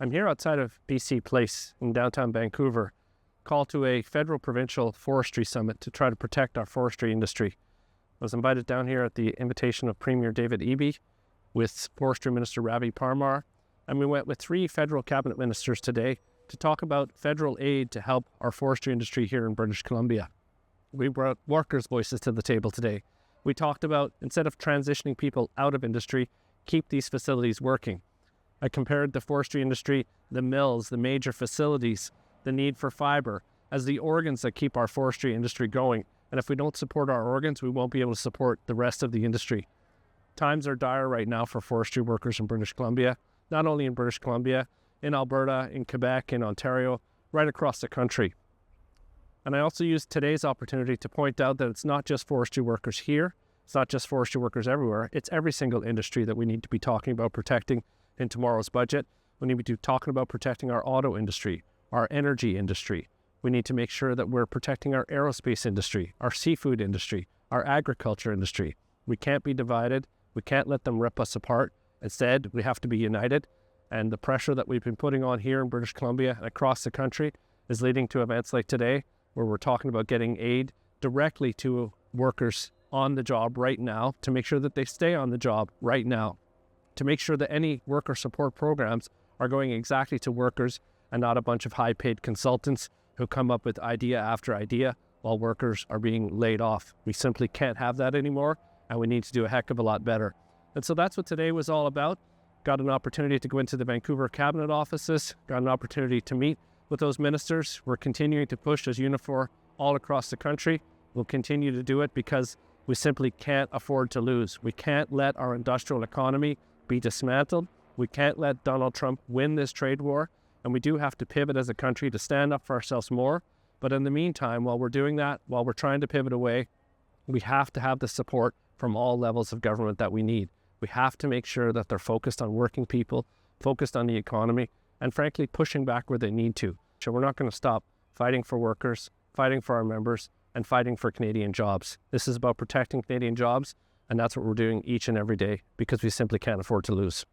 I'm here outside of BC Place in downtown Vancouver, called to a federal provincial forestry summit to try to protect our forestry industry. I was invited down here at the invitation of Premier David Eby with Forestry Minister Ravi Parmar, and we went with 3 federal cabinet ministers today to talk about federal aid to help our forestry industry here in British Columbia. We brought workers' voices to the table today. We talked about, instead of transitioning people out of industry, keep these facilities working. I compared the forestry industry, the mills, the major facilities, the need for fiber, as the organs that keep our forestry industry going. And if we don't support our organs, we won't be able to support the rest of the industry. Times are dire right now for forestry workers in British Columbia, not only in British Columbia, in Alberta, in Quebec, in Ontario, right across the country. And I also used today's opportunity to point out that it's not just forestry workers here, it's not just forestry workers everywhere, it's every single industry that we need to be talking about protecting in tomorrow's budget. We need to be talking about protecting our auto industry, our energy industry. We need to make sure that we're protecting our aerospace industry, our seafood industry, our agriculture industry. We can't be divided. We can't let them rip us apart. Instead, we have to be united. And the pressure that we've been putting on here in British Columbia and across the country is leading to events like today, where we're talking about getting aid directly to workers on the job right now to make sure that they stay on the job right now, to make sure that any worker support programs are going exactly to workers and not a bunch of high-paid consultants who come up with idea after idea while workers are being laid off. We simply can't have that anymore, and we need to do a heck of a lot better. And so that's what today was all about. Got an opportunity to go into the Vancouver cabinet offices, got an opportunity to meet with those ministers. We're continuing to push as Unifor all across the country. We'll continue to do it because we simply can't afford to lose. We can't let our industrial economy be dismantled. We can't let Donald Trump win this trade war, and we do have to pivot as a country to stand up for ourselves more. But in the meantime, while we're doing that, while we're trying to pivot away, we have to have the support from all levels of government that we need. We have to make sure that they're focused on working people, focused on the economy, and frankly, pushing back where they need to. So we're not going to stop fighting for workers, fighting for our members, and fighting for Canadian jobs. This is about protecting Canadian jobs, and that's what we're doing each and every day because we simply can't afford to lose.